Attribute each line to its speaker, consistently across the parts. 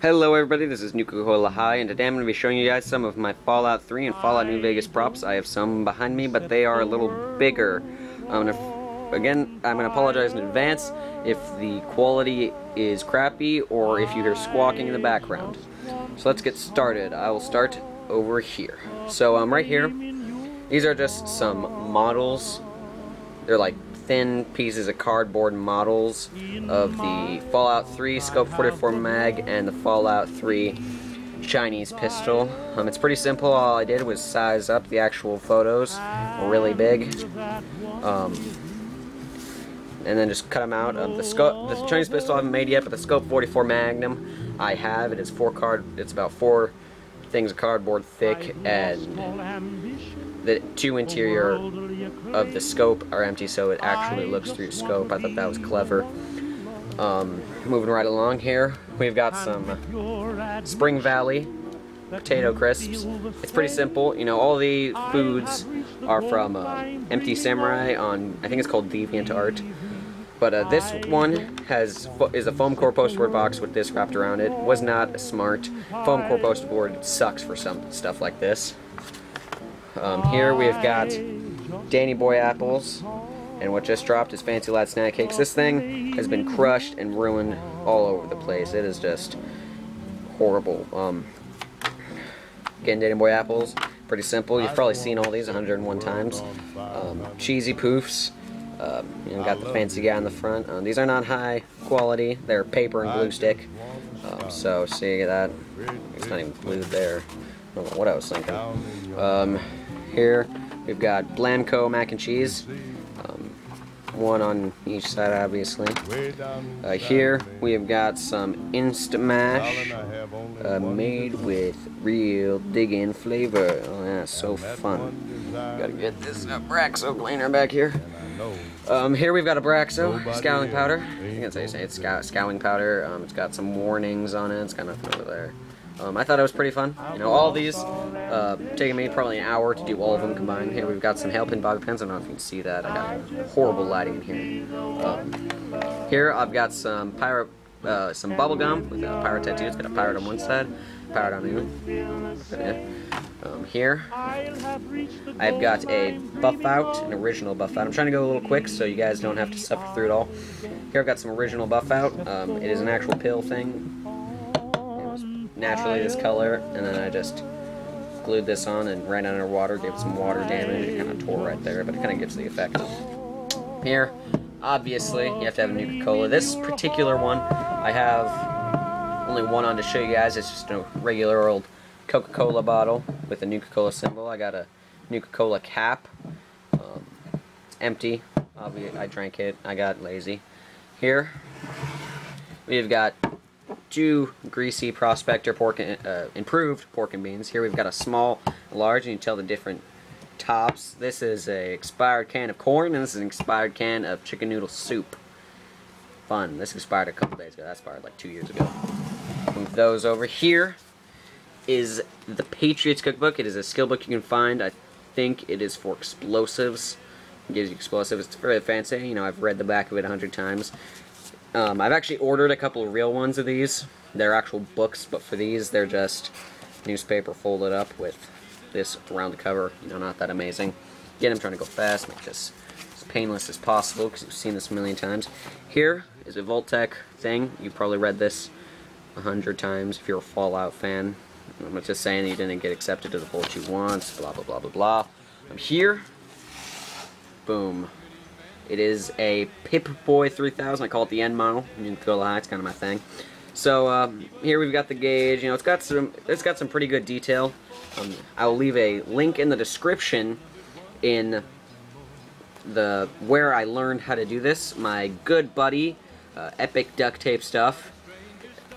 Speaker 1: Hello everybody, this is Nuka-Cola High, and today I'm going to be showing you guys some of my Fallout 3 and Fallout New Vegas props. I have some behind me, but they are a little bigger. Again, I'm going to apologize in advance if the quality is crappy or if you hear squawking in the background. So let's get started. I will start over here. So right here, these are just some models. They're like thin pieces of cardboard models of the Fallout 3 Scope 44 mag and the Fallout 3 Chinese pistol. It's pretty simple. All I did was size up the actual photos really big, and then just cut them out. The Chinese pistol I haven't made yet, but the Scope 44 Magnum I have. It's about 4 things of cardboard thick, and the 2 interior of the scope are empty, so it actually looks through the scope. I thought that was clever. Moving right along here, we've got some Spring Valley potato crisps. It's pretty simple. You know, all the foods are from Empty Samurai on, I think it's called DeviantArt. But this one is a foam core poster board box with this wrapped around it. Was not smart. Foam core poster board sucks for some stuff like this. Here we've got Danny Boy apples, and what just dropped is Fancy Lad snack cakes. This thing has been crushed and ruined all over the place. It is just horrible. Again, Danny Boy apples, pretty simple. You've probably seen all these 101 times. Cheesy poofs. You know, got the fancy guy on the front. These are not high quality. They're paper and glue stick. So see that? It's not even glued there. I don't know what I was thinking. Here we've got Blamco mac and cheese. One on each side, obviously. Here we have got some Instamash made with real dig-in flavor. Oh yeah, so fun. Gotta get this Abraxo cleaner back here. Here we've got Abraxo scowling powder. I think that's how you say it. Scowling powder. It's got some warnings on it. It's got nothing over there. I thought it was pretty fun. You know, all these taking me probably an hour to do all of them combined. Here we've got some Hailpin bobby pins. I don't know if you can see that. I got horrible lighting here. Here I've got some bubble gum with a pirate tattoo. It's got a pirate on one side, pirate on the other. Here I've got a buff out, an original buff out. I'm trying to go a little quick so you guys don't have to suffer through it all. Here I've got some original buff out. It is an actual pill thing. Naturally this color, and then I just glued this on and ran underwater, gave it some water damage. It kind of tore right there, but it kind of gives the effect. Here, obviously, you have to have a Nuka-Cola. This particular one, I have only one on to show you guys. It's just a regular old Coca-Cola bottle with a Nuka-Cola symbol. I got a Nuka-Cola cap. It's empty. I drank it. I got lazy. Here, we've got 2 greasy Prospector improved pork and beans. Here we've got a small, large, and you can tell the different tops. This is a expired can of corn, and this is an expired can of chicken noodle soup. Fun. This expired a couple days ago. That expired like 2 years ago. Move those over. Here is the Patriots cookbook. It is a skill book you can find. I think it is for explosives. It gives you explosives. It's very fancy. You know, I've read the back of it 100 times. I've actually ordered a couple of real ones of these. They're actual books, but for these, they're just newspaper folded up with this around the cover. You know, not that amazing. Again, I'm trying to go fast, make this as painless as possible, because you've seen this a million times. Here is a Voltec thing. You've probably read this 100 times if you're a Fallout fan. I'm just saying that you didn't get accepted to the Volt you want, blah, blah, blah, blah, blah. Here, boom. It is a Pip-Boy 3000. I call it the end model. You can go high. It's kind of my thing. So here we've got the gauge. You know, it's got some pretty good detail. I will leave a link in the description in the where I learned how to do this. My good buddy Epicducttapestuff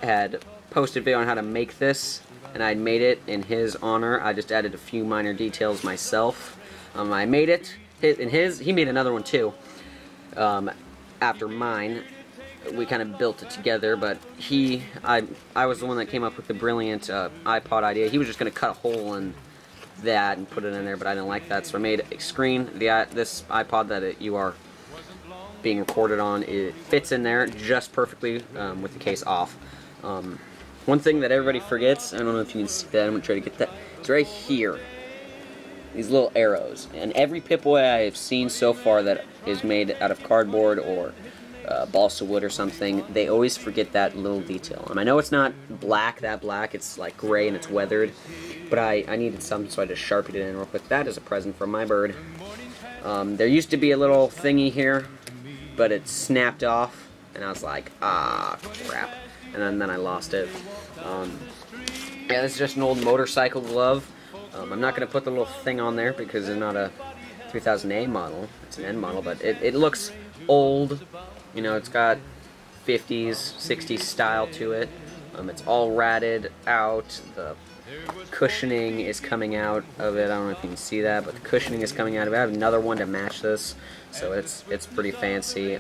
Speaker 1: had posted a video on how to make this, and I made it in his honor. I just added a few minor details myself. I made it. He made another one too. After mine, we kind of built it together, but I was the one that came up with the brilliant iPod idea. He was just going to cut a hole in that and put it in there, but I didn't like that, so I made a screen. This iPod that you are being recorded on, it fits in there just perfectly with the case off. One thing that everybody forgets, I don't know if you can see that, I'm going to try to get that, it's right here. These little arrows. And every Pip-Boy I have seen so far that is made out of cardboard or balsa wood or something, they always forget that little detail. And I know it's not black, it's like gray and it's weathered, but I needed something, so I just sharpied it in real quick. That is a present from my bird. There used to be a little thingy here, but it snapped off, and I was like, ah, crap. And then I lost it. Yeah, this is just an old motorcycle glove. I'm not going to put the little thing on there because it's not a 3000A model. It's an N model, but it looks old. You know, it's got 50s, 60s style to it. It's all ratted out. The cushioning is coming out of it. I don't know if you can see that, but the cushioning is coming out of it. I have another one to match this, so it's pretty fancy.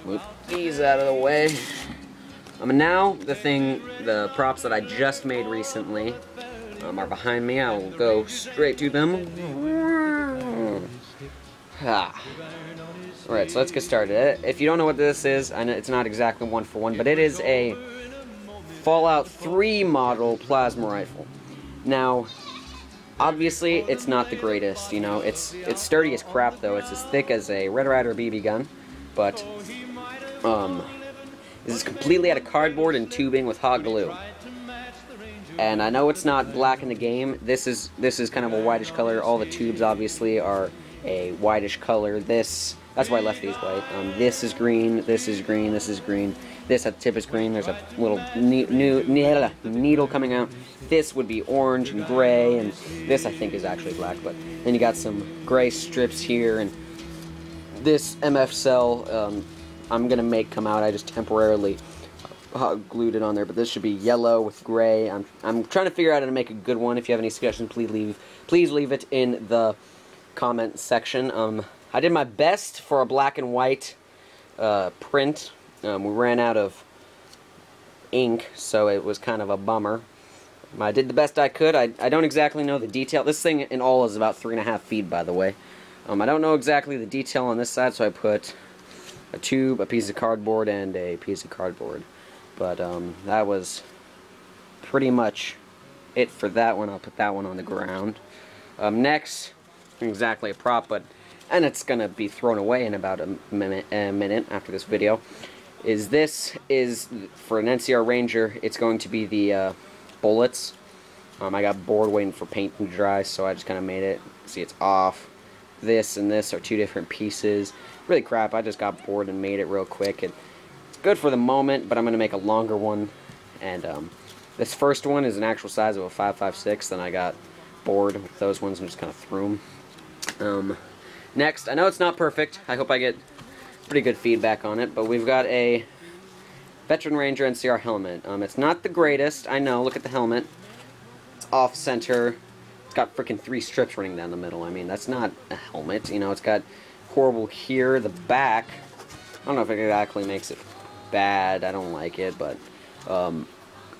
Speaker 1: Move these out of the way. And now the props that I just made recently are behind me. I will go straight to them. Alright, so let's get started. If you don't know what this is, I know it's not exactly one for one, but it is a Fallout 3 model plasma rifle. Now, obviously, it's not the greatest, you know, it's sturdy as crap though. It's as thick as a Red Ryder BB gun, but this is completely out of cardboard and tubing with hot glue. And I know it's not black in the game. This is kind of a whitish color. All the tubes obviously are a whitish color. That's why I left these white. This is green. This is green. This is green. This at the tip is green. There's a little needle coming out. This would be orange and gray, and this I think is actually black. But then you got some gray strips here, and this MF cell I'm gonna make come out. I just temporarily glued it on there, but this should be yellow with gray. I'm trying to figure out how to make a good one. If you have any suggestions, please leave it in the comment section. I did my best for a black and white print. We ran out of ink, so it was kind of a bummer. I did the best I could. I don't exactly know the detail. This thing in all is about 3.5 feet, by the way. I don't know exactly the detail on this side, so I put a tube, a piece of cardboard, and a piece of cardboard. But that was pretty much it for that one. I'll put that one on the ground. Next, exactly a prop, and it's gonna be thrown away in about a minute after this video. This is for an NCR Ranger. It's going to be the bullets. I got bored waiting for paint to dry, so I just kind of made it. See, it's off. This and this are two different pieces. Really crap. I just got bored and made it real quick. It's good for the moment, but I'm going to make a longer one. And this first one is an actual size of a 5.56. Then I got bored with those ones and just kind of threw them. Next, I know it's not perfect. I hope I get pretty good feedback on it, but we've got a Veteran Ranger NCR helmet. It's not the greatest, I know. Look at the helmet. It's off center. It's got freaking 3 strips running down the middle. I mean, that's not a helmet. You know, it's got horrible here. The back, I don't know if it exactly makes it bad. I don't like it, but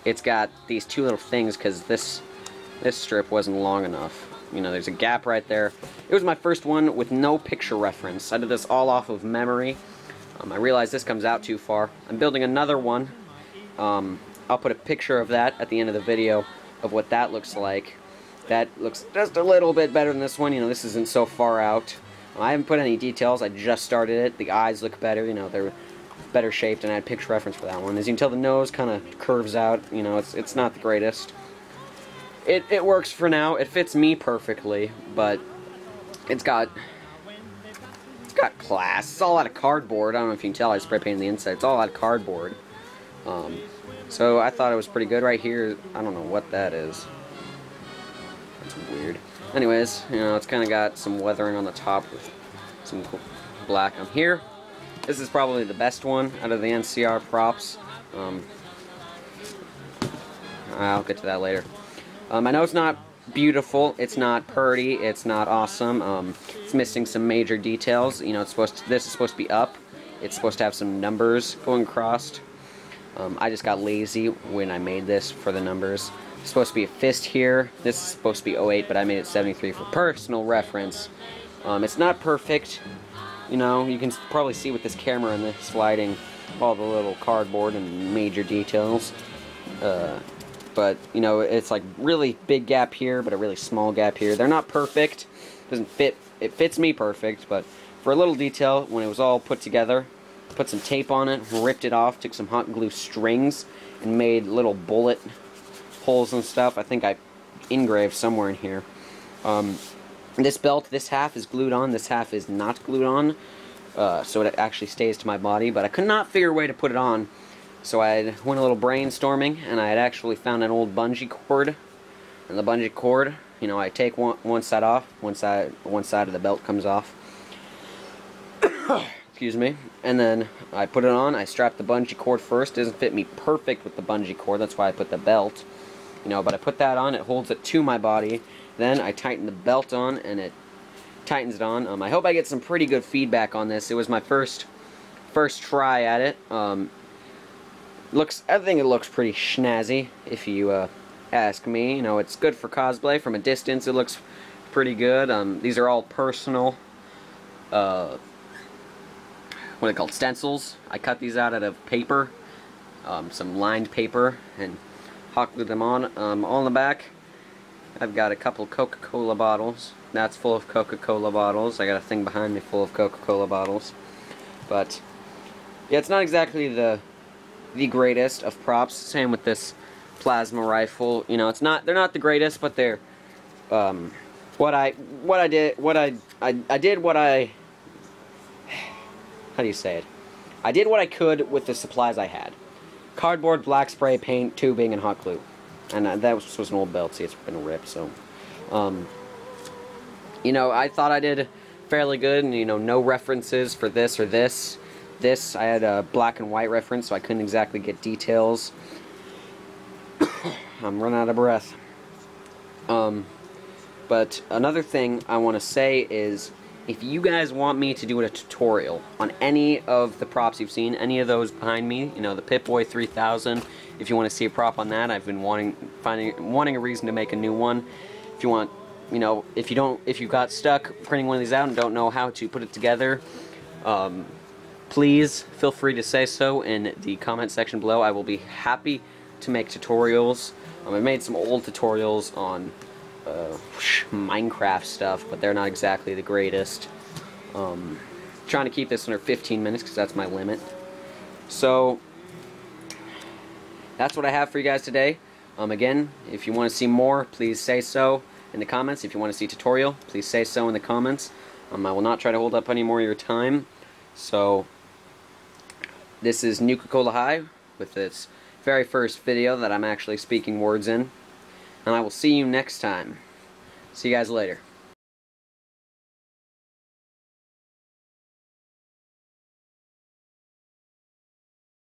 Speaker 1: it's got these 2 little things because this strip wasn't long enough. You know, there's a gap right there. It was my first one with no picture reference. I did this all off of memory. I realized this comes out too far. I'm building another one. I'll put a picture of that at the end of the video of what that looks like. That looks just a little bit better than this one. You know, this isn't so far out. I haven't put any details. I just started it. The eyes look better. You know, they're better shaped, and I had picture reference for that one. As you can tell, the nose kind of curves out. You know, it's not the greatest. It works for now. It fits me perfectly, but it's got class. It's all out of cardboard. I don't know if you can tell. I spray painted the inside. It's all out of cardboard. So I thought it was pretty good. Right here, I don't know what that is. It's weird. Anyways, you know, it's kind of got some weathering on the top with some black on here. This is probably the best one out of the NCR props. I'll get to that later. I know it's not beautiful, it's not pretty, it's not awesome. It's missing some major details. You know, this is supposed to be up. It's supposed to have some numbers going across. I just got lazy when I made this for the numbers. It's supposed to be a fist here. This is supposed to be 08, but I made it 73 for personal reference. It's not perfect. You know, you can probably see with this camera and the sliding all the little cardboard and major details. But you know, it's like really big gap here, but a really small gap here. They're not perfect. Doesn't fit. It fits me perfect, but for a little detail, when it was all put together, put some tape on it, ripped it off, took some hot glue strings, and made little bullet holes and stuff. I think I engraved somewhere in here. This belt, this half is glued on, this half is not glued on, so it actually stays to my body, but I could not figure a way to put it on, so I went a little brainstorming, and I had actually found an old bungee cord, and the bungee cord, you know, I take one side off, one side of the belt comes off, excuse me, and then I put it on. I strap the bungee cord first. It doesn't fit me perfect with the bungee cord, that's why I put the belt, you know, but I put that on, it holds it to my body. Then I tighten the belt on, and it tightens it on. I hope I get some pretty good feedback on this. It was my first try at it. I think it looks pretty snazzy, if you ask me. You know, it's good for cosplay. From a distance, it looks pretty good. These are all personal, what are they called, stencils. I cut these out of paper, some lined paper, and hot glued them on. On the back, I've got a couple Coca-Cola bottles. That's full of Coca-Cola bottles. I got a thing behind me full of Coca-Cola bottles. But yeah, it's not exactly the greatest of props. Same with this plasma rifle. You know, they're not the greatest, but they're how do you say it? I did what I could with the supplies I had. Cardboard, black spray, paint, tubing, and hot glue. And that was an old belt. See, it's been ripped, so you know, I thought I did fairly good, and you know, no references for this or this. I had a black and white reference, so I couldn't exactly get details. I'm running out of breath. But another thing I want to say is, if you guys want me to do a tutorial on any of the props you've seen, any of those behind me, you know, the Pip-Boy 3000, if you want to see a prop on that, I've been wanting a reason to make a new one. If you want, you know, if you got stuck printing one of these out and don't know how to put it together, please feel free to say so in the comment section below. I will be happy to make tutorials. I made some old tutorials on Minecraft stuff, but they're not exactly the greatest. Trying to keep this under 15 minutes because that's my limit. So that's what I have for you guys today. Again, if you want to see more, please say so in the comments. If you want to see a tutorial, please say so in the comments. I will not try to hold up any more of your time. So this is Nuka-Cola High with its very first video that I'm actually speaking words in. And I will see you next time. See you guys later.